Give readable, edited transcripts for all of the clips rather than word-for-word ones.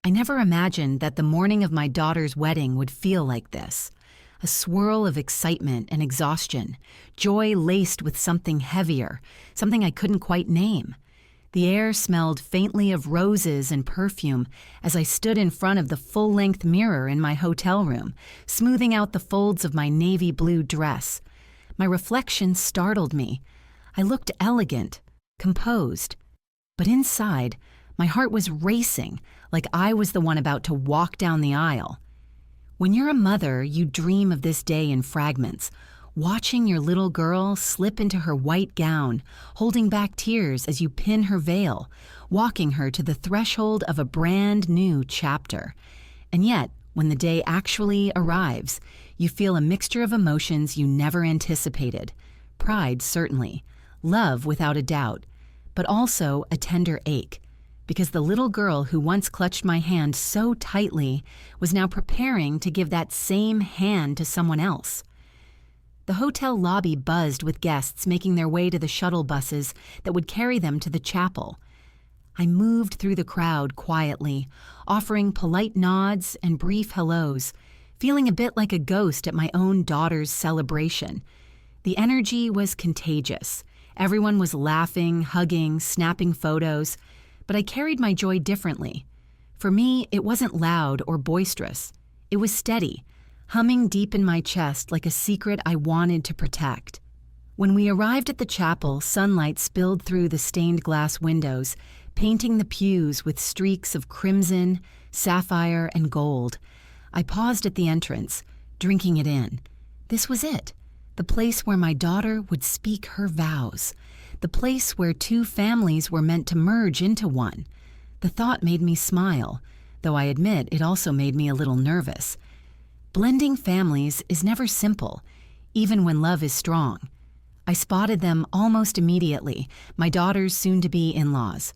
I never imagined that the morning of my daughter's wedding would feel like this. A swirl of excitement and exhaustion, joy laced with something heavier, something I couldn't quite name. The air smelled faintly of roses and perfume as I stood in front of the full-length mirror in my hotel room, smoothing out the folds of my navy blue dress. My reflection startled me. I looked elegant, composed. But inside, my heart was racing, like I was the one about to walk down the aisle. When you're a mother, you dream of this day in fragments, watching your little girl slip into her white gown, holding back tears as you pin her veil, walking her to the threshold of a brand new chapter. And yet, when the day actually arrives, you feel a mixture of emotions you never anticipated. Pride, certainly. Love, without a doubt. But also a tender ache, because the little girl who once clutched my hand so tightly was now preparing to give that same hand to someone else. The hotel lobby buzzed with guests making their way to the shuttle buses that would carry them to the chapel. I moved through the crowd quietly, offering polite nods and brief hellos, feeling a bit like a ghost at my own daughter's celebration. The energy was contagious. Everyone was laughing, hugging, snapping photos, but I carried my joy differently. For me, it wasn't loud or boisterous. It was steady, humming deep in my chest like a secret I wanted to protect. When we arrived at the chapel, sunlight spilled through the stained glass windows, painting the pews with streaks of crimson, sapphire, and gold. I paused at the entrance, drinking it in. This was it. The place where my daughter would speak her vows. The place where two families were meant to merge into one. The thought made me smile, though I admit it also made me a little nervous. Blending families is never simple, even when love is strong. I spotted them almost immediately, my daughter's soon-to-be in-laws.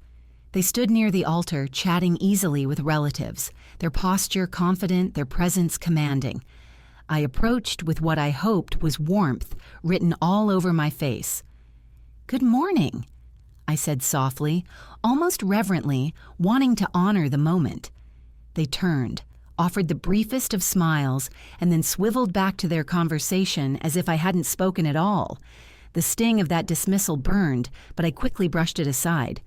They stood near the altar, chatting easily with relatives, their posture confident, their presence commanding. I approached with what I hoped was warmth written all over my face. "Good morning," I said softly, almost reverently, wanting to honor the moment. They turned, offered the briefest of smiles, and then swiveled back to their conversation as if I hadn't spoken at all. The sting of that dismissal burned, but I quickly brushed it aside.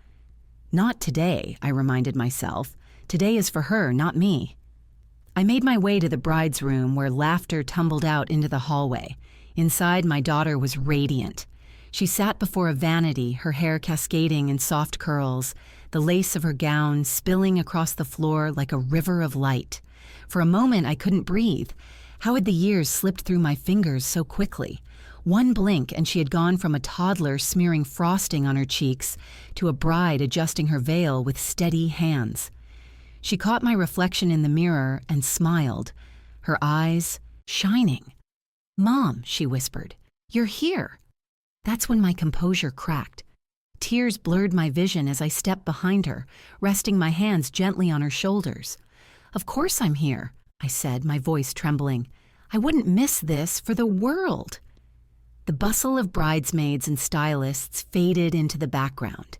Not today, I reminded myself. Today is for her, not me. I made my way to the bride's room where laughter tumbled out into the hallway. Inside, my daughter was radiant. She sat before a vanity, her hair cascading in soft curls, the lace of her gown spilling across the floor like a river of light. For a moment, I couldn't breathe. How had the years slipped through my fingers so quickly? One blink and she had gone from a toddler smearing frosting on her cheeks to a bride adjusting her veil with steady hands. She caught my reflection in the mirror and smiled, her eyes shining. "Mom," she whispered, "you're here." That's when my composure cracked. Tears blurred my vision as I stepped behind her, resting my hands gently on her shoulders. "Of course I'm here," I said, my voice trembling. "I wouldn't miss this for the world." The bustle of bridesmaids and stylists faded into the background.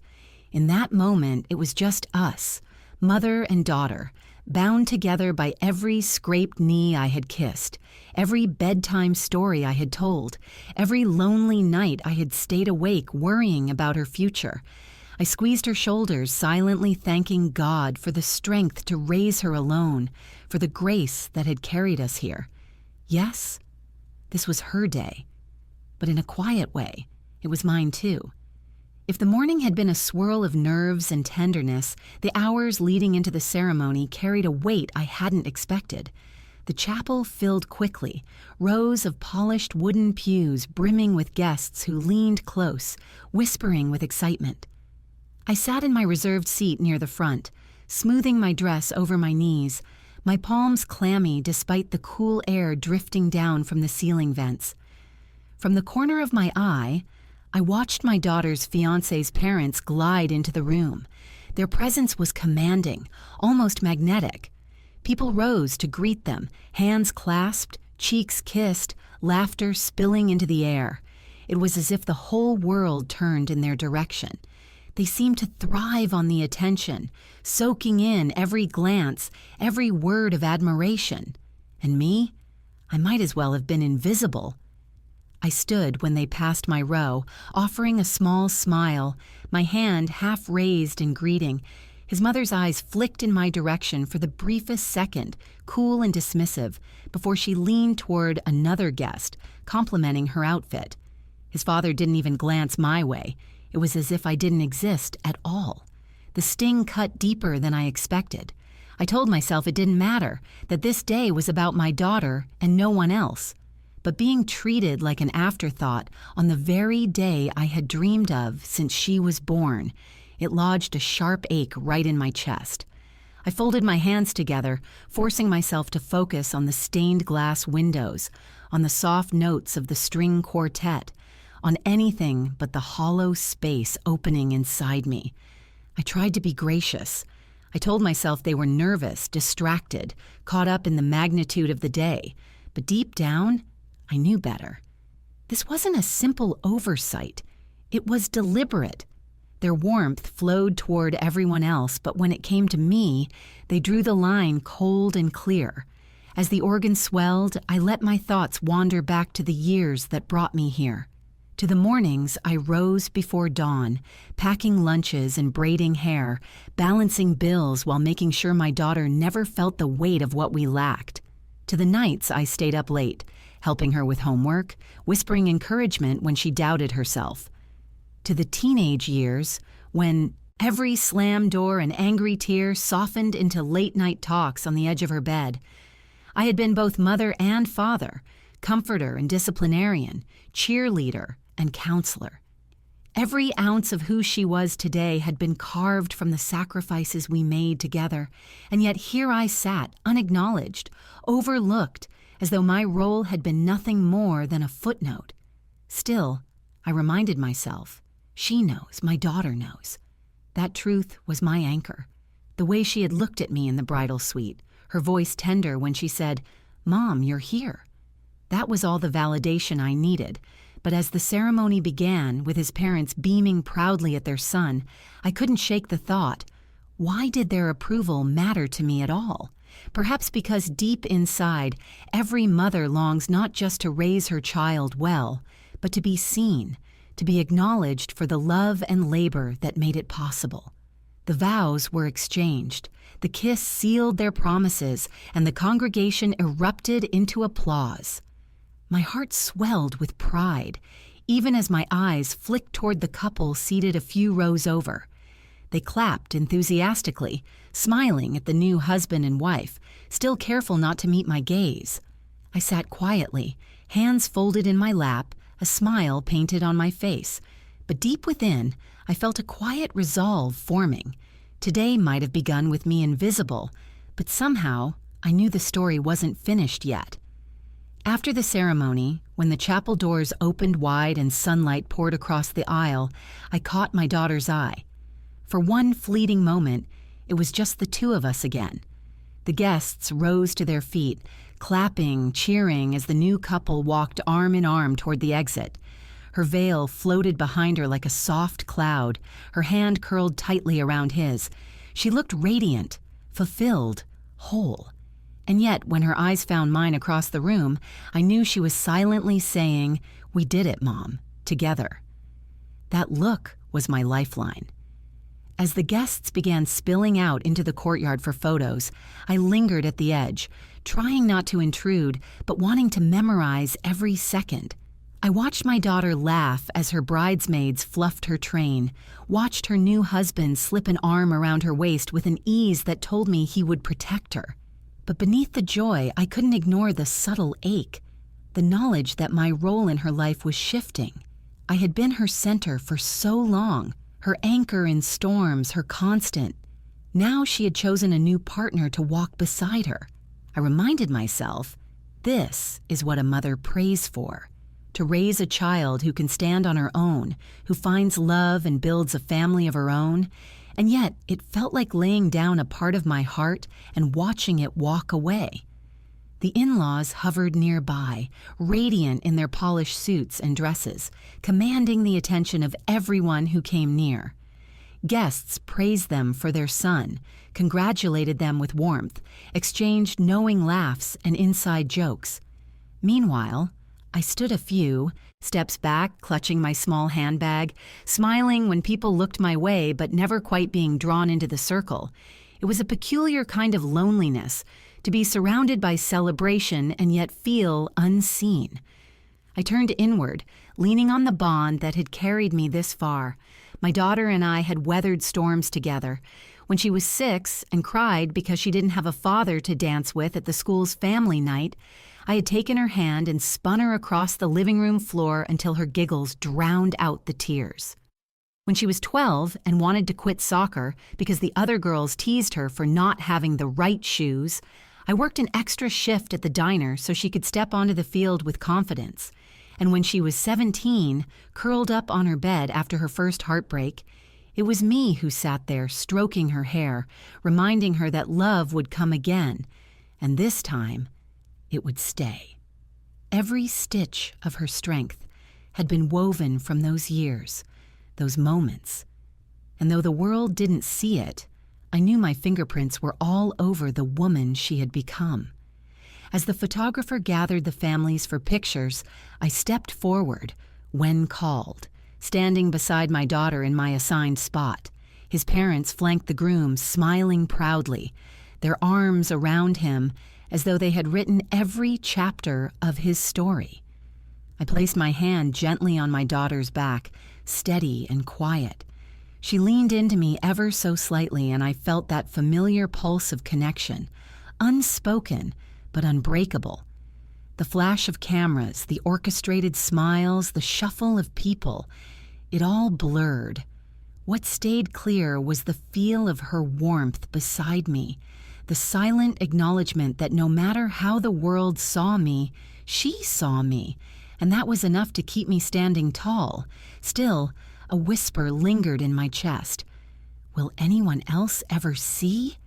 In that moment, it was just us, mother and daughter, bound together by every scraped knee I had kissed, every bedtime story I had told, every lonely night I had stayed awake worrying about her future. I squeezed her shoulders, silently thanking God for the strength to raise her alone, for the grace that had carried us here. Yes, this was her day, but in a quiet way, it was mine too. If the morning had been a swirl of nerves and tenderness, the hours leading into the ceremony carried a weight I hadn't expected. The chapel filled quickly, rows of polished wooden pews brimming with guests who leaned close, whispering with excitement. I sat in my reserved seat near the front, smoothing my dress over my knees, my palms clammy despite the cool air drifting down from the ceiling vents. From the corner of my eye, I watched my daughter's fiancé's parents glide into the room. Their presence was commanding, almost magnetic. People rose to greet them, hands clasped, cheeks kissed, laughter spilling into the air. It was as if the whole world turned in their direction. They seemed to thrive on the attention, soaking in every glance, every word of admiration. And me? I might as well have been invisible. I stood when they passed my row, offering a small smile, my hand half raised in greeting. His mother's eyes flicked in my direction for the briefest second, cool and dismissive, before she leaned toward another guest, complimenting her outfit. His father didn't even glance my way. It was as if I didn't exist at all. The sting cut deeper than I expected. I told myself it didn't matter, that this day was about my daughter and no one else. But being treated like an afterthought on the very day I had dreamed of since she was born, it lodged a sharp ache right in my chest. I folded my hands together, forcing myself to focus on the stained glass windows, on the soft notes of the string quartet, on anything but the hollow space opening inside me. I tried to be gracious. I told myself they were nervous, distracted, caught up in the magnitude of the day. But deep down, I knew better. This wasn't a simple oversight. It was deliberate. Their warmth flowed toward everyone else, but when it came to me, they drew the line cold and clear. As the organ swelled, I let my thoughts wander back to the years that brought me here. To the mornings I rose before dawn, packing lunches and braiding hair, balancing bills while making sure my daughter never felt the weight of what we lacked. To the nights I stayed up late, helping her with homework, whispering encouragement when she doubted herself. To the teenage years, when every slammed door and angry tear softened into late-night talks on the edge of her bed, I had been both mother and father, comforter and disciplinarian, cheerleader and counselor. Every ounce of who she was today had been carved from the sacrifices we made together, and yet here I sat, unacknowledged, overlooked, as though my role had been nothing more than a footnote. Still, I reminded myself, she knows, my daughter knows. That truth was my anchor. The way she had looked at me in the bridal suite, her voice tender when she said, "Mom, you're here." That was all the validation I needed. But as the ceremony began, with his parents beaming proudly at their son, I couldn't shake the thought, why did their approval matter to me at all? Perhaps because deep inside, every mother longs not just to raise her child well, but to be seen, to be acknowledged for the love and labor that made it possible. The vows were exchanged, the kiss sealed their promises, and the congregation erupted into applause. My heart swelled with pride, even as my eyes flicked toward the couple seated a few rows over. They clapped enthusiastically, smiling at the new husband and wife, still careful not to meet my gaze. I sat quietly, hands folded in my lap, a smile painted on my face. But deep within, I felt a quiet resolve forming. Today might have begun with me invisible, but somehow I knew the story wasn't finished yet. After the ceremony, when the chapel doors opened wide and sunlight poured across the aisle, I caught my daughter's eye. For one fleeting moment, it was just the two of us again. The guests rose to their feet, clapping, cheering as the new couple walked arm in arm toward the exit. Her veil floated behind her like a soft cloud, her hand curled tightly around his. She looked radiant, fulfilled, whole. And yet, when her eyes found mine across the room, I knew she was silently saying, "We did it, Mom, together." That look was my lifeline. As the guests began spilling out into the courtyard for photos, I lingered at the edge, trying not to intrude, but wanting to memorize every second. I watched my daughter laugh as her bridesmaids fluffed her train, watched her new husband slip an arm around her waist with an ease that told me he would protect her. But beneath the joy, I couldn't ignore the subtle ache, the knowledge that my role in her life was shifting. I had been her center for so long, her anchor in storms, her constant. Now she had chosen a new partner to walk beside her. I reminded myself, this is what a mother prays for, to raise a child who can stand on her own, who finds love and builds a family of her own. And yet, it felt like laying down a part of my heart and watching it walk away. The in-laws hovered nearby, radiant in their polished suits and dresses, commanding the attention of everyone who came near. Guests praised them for their son, congratulated them with warmth, exchanged knowing laughs and inside jokes. Meanwhile, I stood a few steps back, clutching my small handbag, smiling when people looked my way but never quite being drawn into the circle. It was a peculiar kind of loneliness, to be surrounded by celebration and yet feel unseen. I turned inward, leaning on the bond that had carried me this far. My daughter and I had weathered storms together. When she was 6 and cried because she didn't have a father to dance with at the school's family night, I had taken her hand and spun her across the living room floor until her giggles drowned out the tears. When she was 12 and wanted to quit soccer because the other girls teased her for not having the right shoes, I worked an extra shift at the diner so she could step onto the field with confidence. And when she was 17, curled up on her bed after her first heartbreak, it was me who sat there stroking her hair, reminding her that love would come again, and this time, it would stay. Every stitch of her strength had been woven from those years, those moments. And though the world didn't see it, I knew my fingerprints were all over the woman she had become. As the photographer gathered the families for pictures, I stepped forward, when called, standing beside my daughter in my assigned spot. His parents flanked the groom, smiling proudly, their arms around him as though they had written every chapter of his story. I placed my hand gently on my daughter's back, steady and quiet. She leaned into me ever so slightly, and I felt that familiar pulse of connection, unspoken but unbreakable. The flash of cameras, the orchestrated smiles, the shuffle of people, it all blurred. What stayed clear was the feel of her warmth beside me, the silent acknowledgement that no matter how the world saw me, she saw me, and that was enough to keep me standing tall. Still, a whisper lingered in my chest. Will anyone else ever see?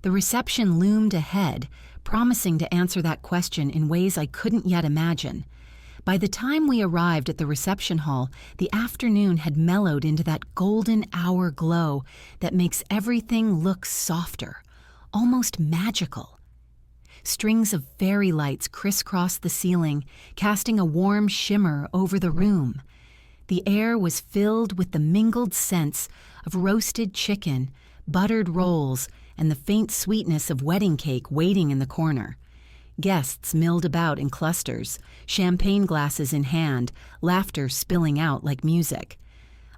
The reception loomed ahead, promising to answer that question in ways I couldn't yet imagine. By the time we arrived at the reception hall, the afternoon had mellowed into that golden hour glow that makes everything look softer, almost magical. Strings of fairy lights crisscrossed the ceiling, casting a warm shimmer over the room. The air was filled with the mingled scents of roasted chicken, buttered rolls, and the faint sweetness of wedding cake waiting in the corner. Guests milled about in clusters, champagne glasses in hand, laughter spilling out like music.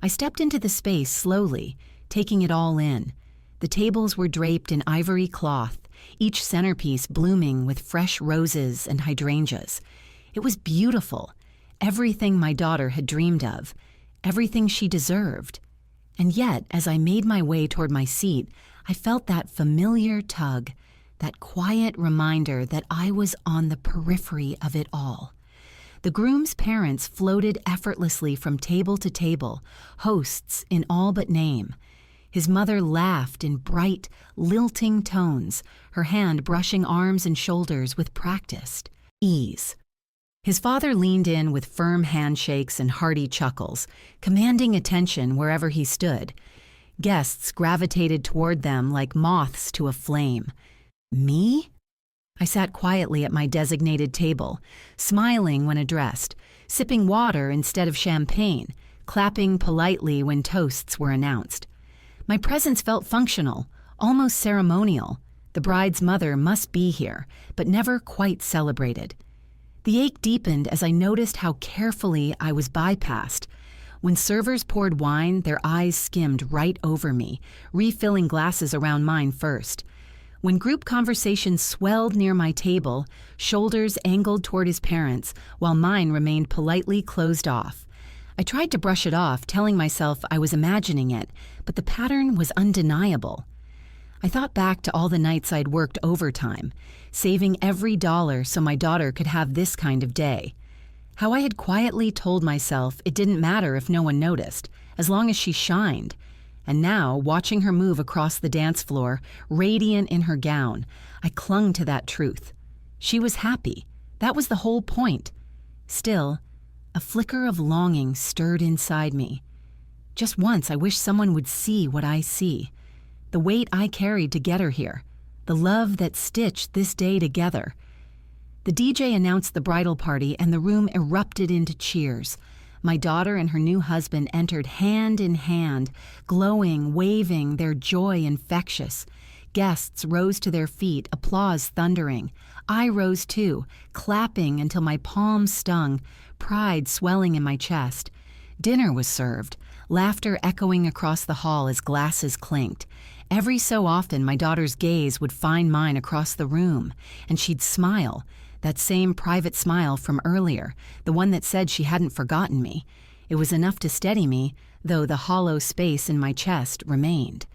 I stepped into the space slowly, taking it all in. The tables were draped in ivory cloth, each centerpiece blooming with fresh roses and hydrangeas. It was beautiful, everything my daughter had dreamed of, everything she deserved. And yet, as I made my way toward my seat, I felt that familiar tug, that quiet reminder that I was on the periphery of it all. The groom's parents floated effortlessly from table to table, hosts in all but name. His mother laughed in bright, lilting tones, her hand brushing arms and shoulders with practiced ease. His father leaned in with firm handshakes and hearty chuckles, commanding attention wherever he stood. Guests gravitated toward them like moths to a flame. Me? I sat quietly at my designated table, smiling when addressed, sipping water instead of champagne, clapping politely when toasts were announced. My presence felt functional, almost ceremonial. The bride's mother must be here, but never quite celebrated. The ache deepened as I noticed how carefully I was bypassed. When servers poured wine, their eyes skimmed right over me, refilling glasses around mine first. When group conversations swelled near my table, shoulders angled toward his parents, while mine remained politely closed off. I tried to brush it off, telling myself I was imagining it, but the pattern was undeniable. I thought back to all the nights I'd worked overtime, saving every dollar so my daughter could have this kind of day. How I had quietly told myself it didn't matter if no one noticed, as long as she shined. And now, watching her move across the dance floor, radiant in her gown, I clung to that truth. She was happy. That was the whole point. Still, a flicker of longing stirred inside me. Just once, I wish someone would see what I see. The weight I carried to get her here. The love that stitched this day together. The DJ announced the bridal party and the room erupted into cheers. My daughter and her new husband entered hand in hand, glowing, waving, their joy infectious. Guests rose to their feet, applause thundering. I rose too, clapping until my palms stung, pride swelling in my chest. Dinner was served, laughter echoing across the hall as glasses clinked. Every so often, my daughter's gaze would find mine across the room, and she'd smile, that same private smile from earlier, the one that said she hadn't forgotten me. It was enough to steady me, though the hollow space in my chest remained.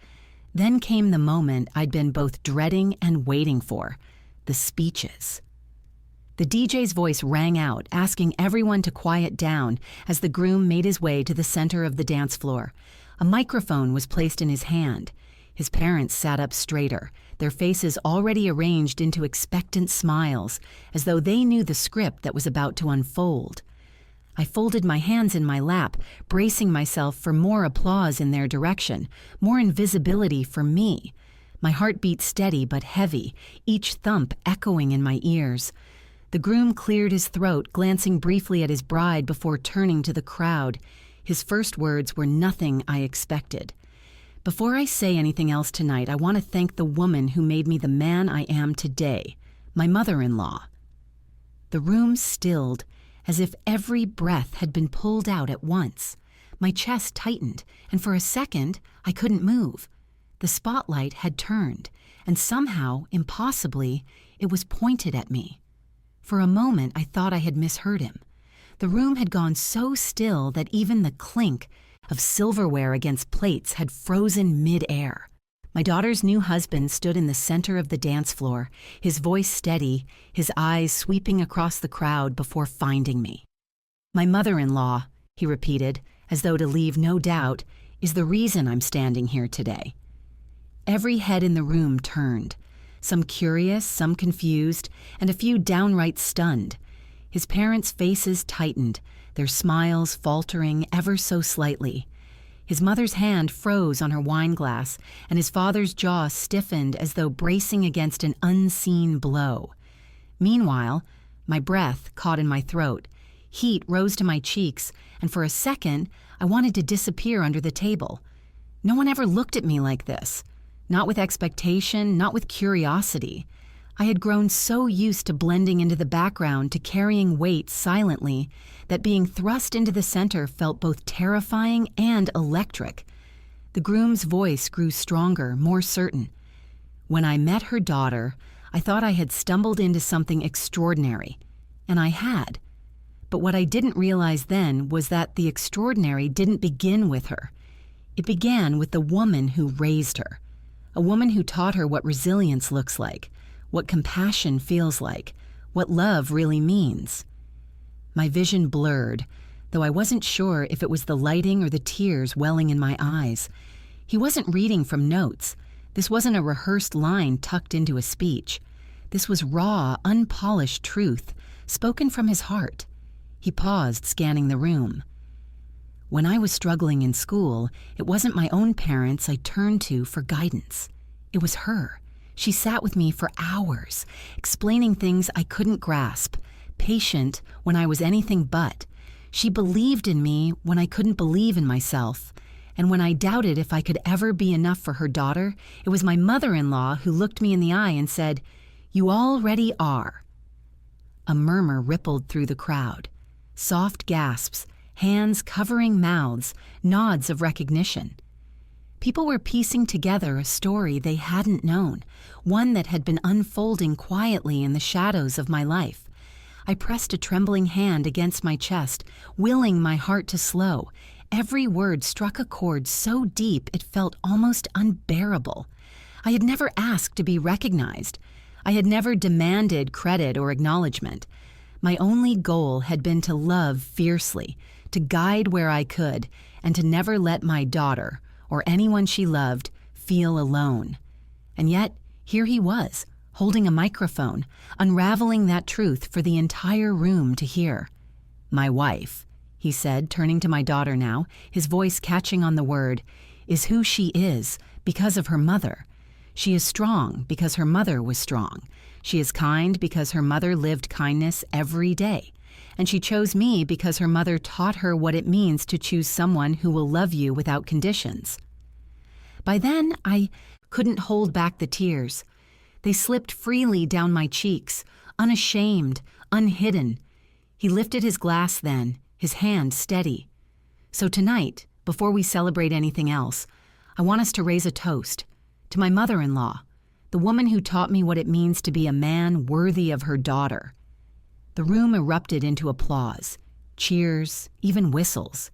Then came the moment I'd been both dreading and waiting for, the speeches. The DJ's voice rang out, asking everyone to quiet down as the groom made his way to the center of the dance floor. A microphone was placed in his hand. His parents sat up straighter, their faces already arranged into expectant smiles, as though they knew the script that was about to unfold. I folded my hands in my lap, bracing myself for more applause in their direction, more invisibility for me. My heart beat steady but heavy, each thump echoing in my ears. The groom cleared his throat, glancing briefly at his bride before turning to the crowd. His first words were nothing I expected. Before I say anything else tonight, I want to thank the woman who made me the man I am today, my mother-in-law. The room stilled, as if every breath had been pulled out at once. My chest tightened, and for a second, I couldn't move. The spotlight had turned, and somehow, impossibly, it was pointed at me. For a moment, I thought I had misheard him. The room had gone so still that even the clink of silverware against plates had frozen mid-air. My daughter's new husband stood in the center of the dance floor, his voice steady, his eyes sweeping across the crowd before finding me. "My mother-in-law," he repeated, as though to leave no doubt, "is the reason I'm standing here today." Every head in the room turned, some curious, some confused, and a few downright stunned. His parents' faces tightened, their smiles faltering ever so slightly. His mother's hand froze on her wine glass, and his father's jaw stiffened as though bracing against an unseen blow. Meanwhile, my breath caught in my throat. Heat rose to my cheeks, and for a second, I wanted to disappear under the table. No one ever looked at me like this. Not with expectation, not with curiosity. I had grown so used to blending into the background, to carrying weight silently, that being thrust into the center felt both terrifying and electric. The groom's voice grew stronger, more certain. When I met her daughter, I thought I had stumbled into something extraordinary, and I had. But what I didn't realize then was that the extraordinary didn't begin with her. It began with the woman who raised her, a woman who taught her what resilience looks like, what compassion feels like, what love really means. My vision blurred, though I wasn't sure if it was the lighting or the tears welling in my eyes. He wasn't reading from notes. This wasn't a rehearsed line tucked into a speech. This was raw, unpolished truth, spoken from his heart. He paused, scanning the room. When I was struggling in school, it wasn't my own parents I turned to for guidance. It was her. She sat with me for hours, explaining things I couldn't grasp, patient when I was anything but. She believed in me when I couldn't believe in myself. And when I doubted if I could ever be enough for her daughter, it was my mother-in-law who looked me in the eye and said, "You already are." A murmur rippled through the crowd. Soft gasps, hands covering mouths, nods of recognition. People were piecing together a story they hadn't known, one that had been unfolding quietly in the shadows of my life. I pressed a trembling hand against my chest, willing my heart to slow. Every word struck a chord so deep it felt almost unbearable. I had never asked to be recognized. I had never demanded credit or acknowledgement. My only goal had been to love fiercely, to guide where I could, and to never let my daughter, or anyone she loved, feel alone. And yet, here he was, holding a microphone, unraveling that truth for the entire room to hear. My wife, he said, turning to my daughter now, his voice catching on the word, is who she is because of her mother. She is strong because her mother was strong. She is kind because her mother lived kindness every day. And she chose me because her mother taught her what it means to choose someone who will love you without conditions. By then, I couldn't hold back the tears. They slipped freely down my cheeks, unashamed, unhidden. He lifted his glass then, his hand steady. So tonight, before we celebrate anything else, I want us to raise a toast to my mother-in-law, the woman who taught me what it means to be a man worthy of her daughter. The room erupted into applause, cheers, even whistles.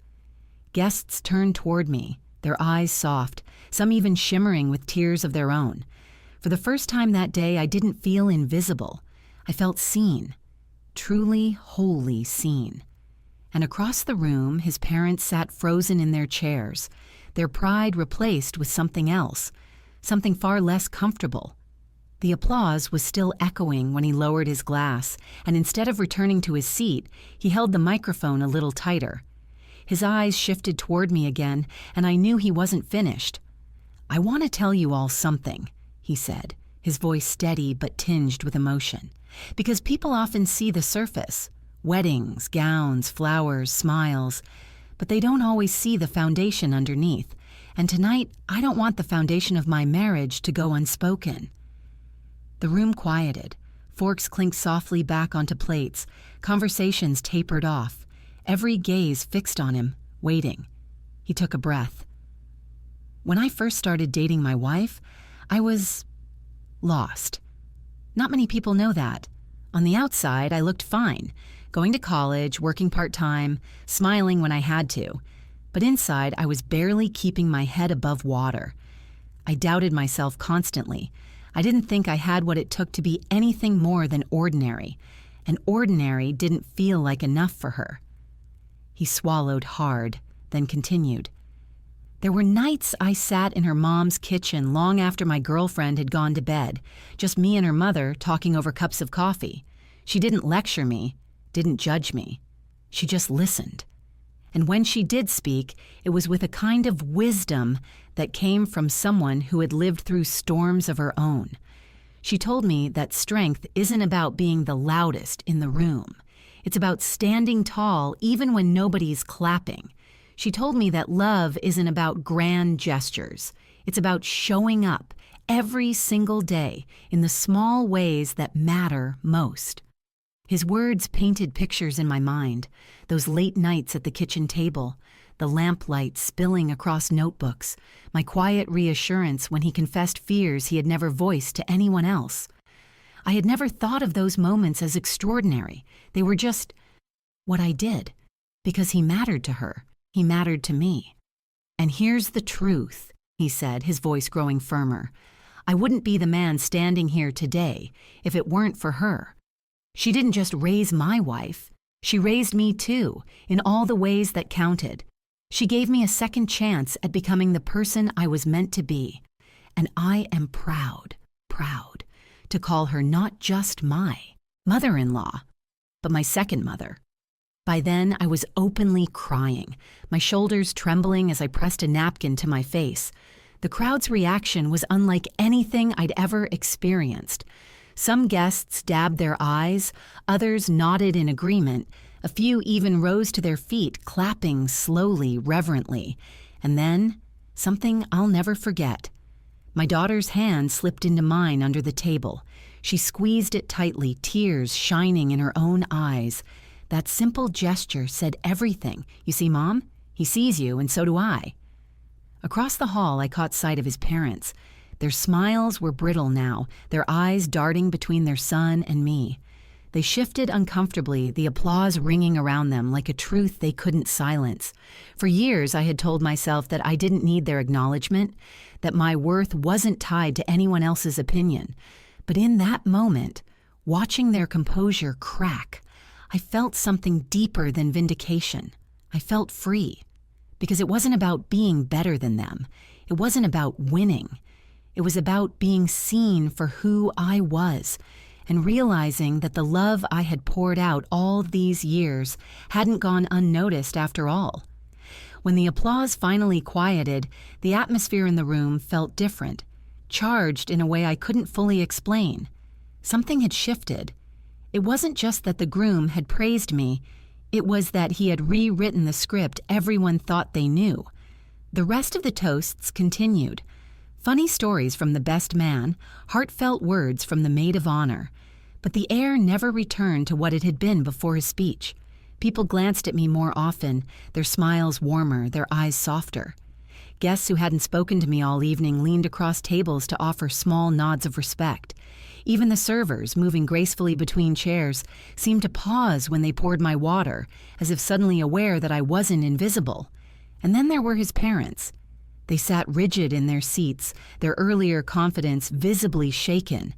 Guests turned toward me, their eyes soft, some even shimmering with tears of their own. For the first time that day, I didn't feel invisible. I felt seen, truly, wholly seen. And across the room, his parents sat frozen in their chairs, their pride replaced with something else, something far less comfortable. The applause was still echoing when he lowered his glass, and instead of returning to his seat, he held the microphone a little tighter. His eyes shifted toward me again, and I knew he wasn't finished. I want to tell you all something, he said, his voice steady but tinged with emotion, because people often see the surface, weddings, gowns, flowers, smiles, but they don't always see the foundation underneath, and tonight I don't want the foundation of my marriage to go unspoken. The room quieted. Forks clinked softly back onto plates. Conversations tapered off. Every gaze fixed on him, waiting. He took a breath. When I first started dating my wife, I was lost. Not many people know that. On the outside, I looked fine, going to college, working part-time, smiling when I had to. But inside, I was barely keeping my head above water. I doubted myself constantly. I didn't think I had what it took to be anything more than ordinary, and ordinary didn't feel like enough for her. He swallowed hard, then continued. There were nights I sat in her mom's kitchen long after my girlfriend had gone to bed, just me and her mother talking over cups of coffee. She didn't lecture me, didn't judge me. She just listened. And when she did speak, it was with a kind of wisdom that came from someone who had lived through storms of her own. She told me that strength isn't about being the loudest in the room. It's about standing tall even when nobody's clapping. She told me that love isn't about grand gestures. It's about showing up every single day in the small ways that matter most. His words painted pictures in my mind, those late nights at the kitchen table, the lamplight spilling across notebooks, my quiet reassurance when he confessed fears he had never voiced to anyone else. I had never thought of those moments as extraordinary. They were just what I did, because he mattered to her. He mattered to me. And here's the truth, he said, his voice growing firmer. I wouldn't be the man standing here today if it weren't for her. She didn't just raise my wife. She raised me too, in all the ways that counted. She gave me a second chance at becoming the person I was meant to be. And I am proud to call her not just my mother-in-law, but my second mother. By then, I was openly crying, my shoulders trembling as I pressed a napkin to my face. The crowd's reaction was unlike anything I'd ever experienced. Some guests dabbed their eyes, others nodded in agreement, a few even rose to their feet, clapping slowly, reverently. And then, something I'll never forget. My daughter's hand slipped into mine under the table. She squeezed it tightly, tears shining in her own eyes. That simple gesture said everything. You see, Mom? He sees you, and so do I. Across the hall, I caught sight of his parents. Their smiles were brittle now, their eyes darting between their son and me. They shifted uncomfortably, the applause ringing around them like a truth they couldn't silence. For years, I had told myself that I didn't need their acknowledgement, that my worth wasn't tied to anyone else's opinion. But in that moment, watching their composure crack, I felt something deeper than vindication. I felt free. Because it wasn't about being better than them. It wasn't about winning. It was about being seen for who I was and realizing that the love I had poured out all these years hadn't gone unnoticed after all. When the applause finally quieted, the atmosphere in the room felt different, charged in a way I couldn't fully explain. Something had shifted. It wasn't just that the groom had praised me, it was that he had rewritten the script everyone thought they knew. The rest of the toasts continued. Funny stories from the best man, heartfelt words from the maid of honor. But the air never returned to what it had been before his speech. People glanced at me more often, their smiles warmer, their eyes softer. Guests who hadn't spoken to me all evening leaned across tables to offer small nods of respect. Even the servers, moving gracefully between chairs, seemed to pause when they poured my water, as if suddenly aware that I wasn't invisible. And then there were his parents. They sat rigid in their seats, their earlier confidence visibly shaken.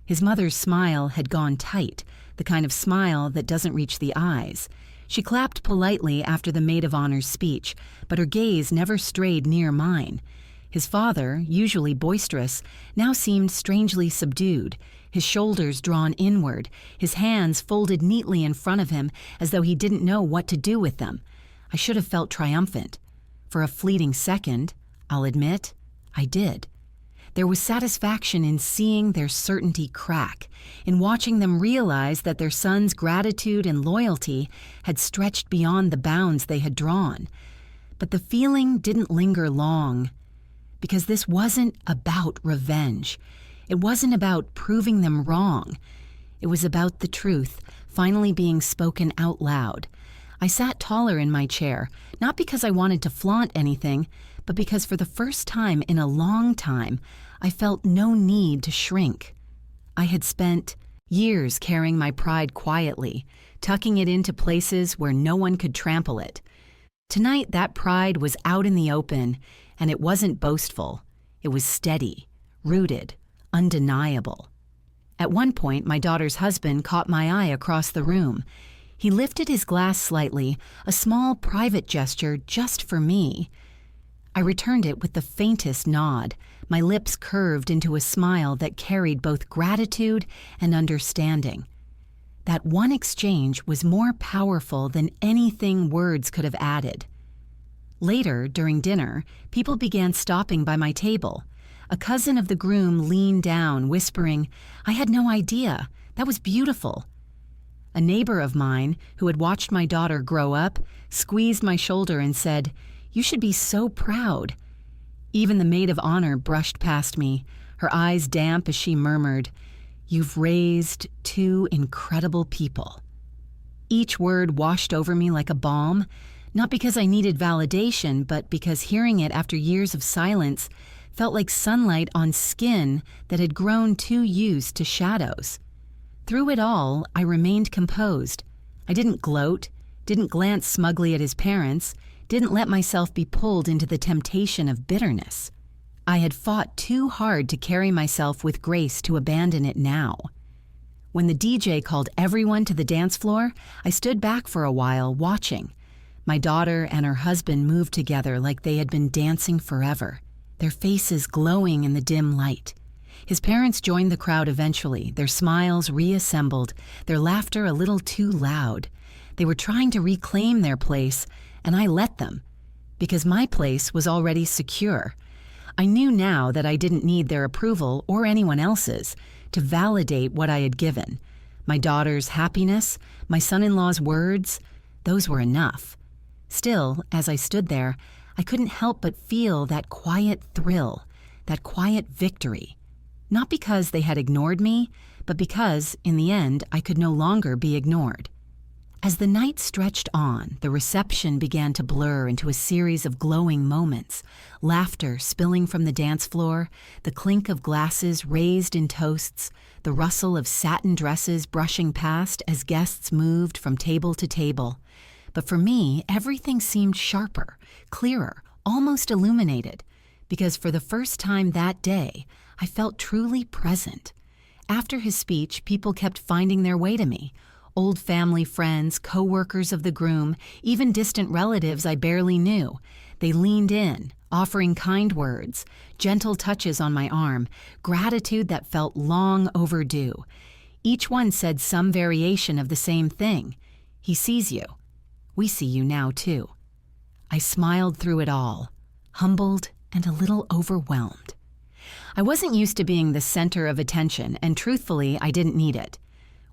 His mother's smile had gone tight, the kind of smile that doesn't reach the eyes. She clapped politely after the maid of honor's speech, but her gaze never strayed near mine. His father, usually boisterous, now seemed strangely subdued, his shoulders drawn inward, his hands folded neatly in front of him as though he didn't know what to do with them. I should have felt triumphant. For a fleeting second, I'll admit, I did. There was satisfaction in seeing their certainty crack, in watching them realize that their son's gratitude and loyalty had stretched beyond the bounds they had drawn. But the feeling didn't linger long, because this wasn't about revenge. It wasn't about proving them wrong. It was about the truth finally being spoken out loud. I sat taller in my chair, not because I wanted to flaunt anything, but because for the first time in a long time, I felt no need to shrink. I had spent years carrying my pride quietly, tucking it into places where no one could trample it. Tonight, that pride was out in the open, and it wasn't boastful. It was steady, rooted, undeniable. At one point, my daughter's husband caught my eye across the room. He lifted his glass slightly, a small private gesture just for me. I returned it with the faintest nod, my lips curved into a smile that carried both gratitude and understanding. That one exchange was more powerful than anything words could have added. Later, during dinner, people began stopping by my table. A cousin of the groom leaned down, whispering, "I had no idea. That was beautiful." A neighbor of mine, who had watched my daughter grow up, squeezed my shoulder and said, "You should be so proud." Even the maid of honor brushed past me, her eyes damp as she murmured, "You've raised two incredible people." Each word washed over me like a balm, not because I needed validation, but because hearing it after years of silence felt like sunlight on skin that had grown too used to shadows. Through it all, I remained composed. I didn't gloat, didn't glance smugly at his parents, didn't let myself be pulled into the temptation of bitterness. I had fought too hard to carry myself with grace to abandon it now. When the DJ called everyone to the dance floor, I stood back for a while, watching. My daughter and her husband moved together like they had been dancing forever, their faces glowing in the dim light. His parents joined the crowd eventually, their smiles reassembled, their laughter a little too loud. They were trying to reclaim their place, and I let them, because my place was already secure. I knew now that I didn't need their approval or anyone else's to validate what I had given. My daughter's happiness, my son-in-law's words, those were enough. Still, as I stood there, I couldn't help but feel that quiet thrill, that quiet victory. Not because they had ignored me, but because, in the end, I could no longer be ignored. As the night stretched on, the reception began to blur into a series of glowing moments, laughter spilling from the dance floor, the clink of glasses raised in toasts, the rustle of satin dresses brushing past as guests moved from table to table. But for me, everything seemed sharper, clearer, almost illuminated, because for the first time that day, I felt truly present. After his speech, people kept finding their way to me. Old family friends, co-workers of the groom, even distant relatives I barely knew. They leaned in, offering kind words, gentle touches on my arm, gratitude that felt long overdue. Each one said some variation of the same thing. He sees you. We see you now, too. I smiled through it all, humbled and a little overwhelmed. I wasn't used to being the center of attention, and truthfully, I didn't need it.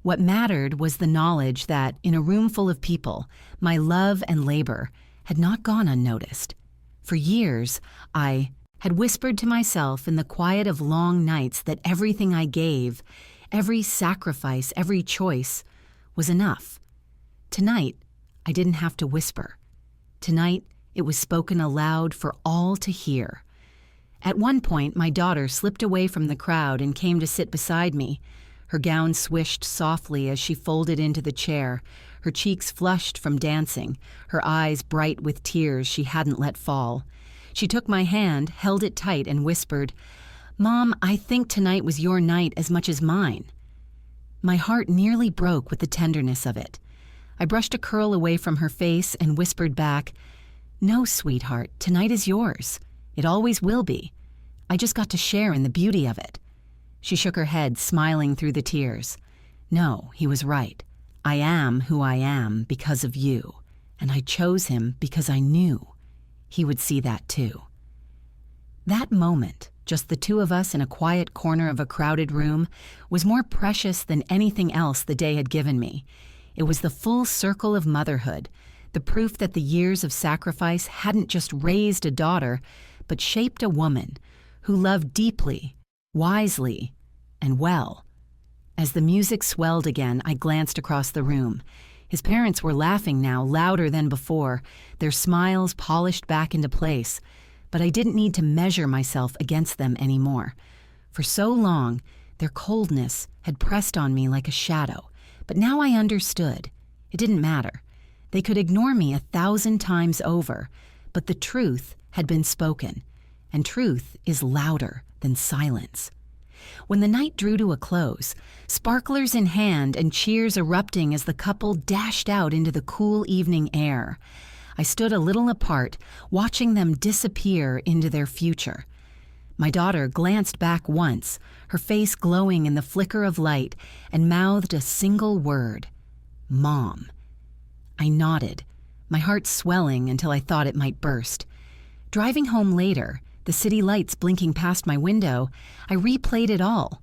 What mattered was the knowledge that, in a room full of people, my love and labor had not gone unnoticed. For years, I had whispered to myself in the quiet of long nights that everything I gave, every sacrifice, every choice, was enough. Tonight, I didn't have to whisper. Tonight, it was spoken aloud for all to hear. At one point, my daughter slipped away from the crowd and came to sit beside me. Her gown swished softly as she folded into the chair, her cheeks flushed from dancing, her eyes bright with tears she hadn't let fall. She took my hand, held it tight, and whispered, "Mom, I think tonight was your night as much as mine." My heart nearly broke with the tenderness of it. I brushed a curl away from her face and whispered back, "No, sweetheart, tonight is yours. It always will be. I just got to share in the beauty of it." She shook her head, smiling through the tears. No, he was right. I am who I am because of you, and I chose him because I knew he would see that too. That moment, just the two of us in a quiet corner of a crowded room, was more precious than anything else the day had given me. It was the full circle of motherhood, the proof that the years of sacrifice hadn't just raised a daughter, but shaped a woman who loved deeply, wisely, and well. As the music swelled again, I glanced across the room. His parents were laughing now, louder than before, their smiles polished back into place, but I didn't need to measure myself against them anymore. For so long, their coldness had pressed on me like a shadow, but now I understood. It didn't matter. They could ignore me 1,000 times over, but the truth had been spoken, and truth is louder than silence. When the night drew to a close, sparklers in hand and cheers erupting as the couple dashed out into the cool evening air, I stood a little apart, watching them disappear into their future. My daughter glanced back once, her face glowing in the flicker of light, and mouthed a single word, "Mom." I nodded, my heart swelling until I thought it might burst. Driving home later, the city lights blinking past my window, I replayed it all.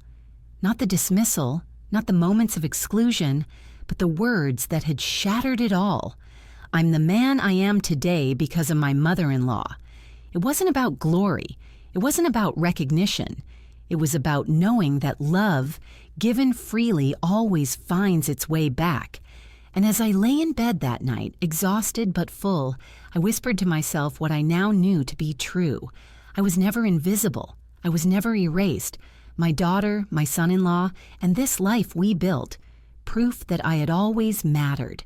Not the dismissal, not the moments of exclusion, but the words that had shattered it all. I'm the man I am today because of my mother-in-law. It wasn't about glory. It wasn't about recognition. It was about knowing that love, given freely, always finds its way back. And as I lay in bed that night, exhausted but full, I whispered to myself what I now knew to be true. I was never invisible. I was never erased. My daughter, my son-in-law, and this life we built, proof that I had always mattered.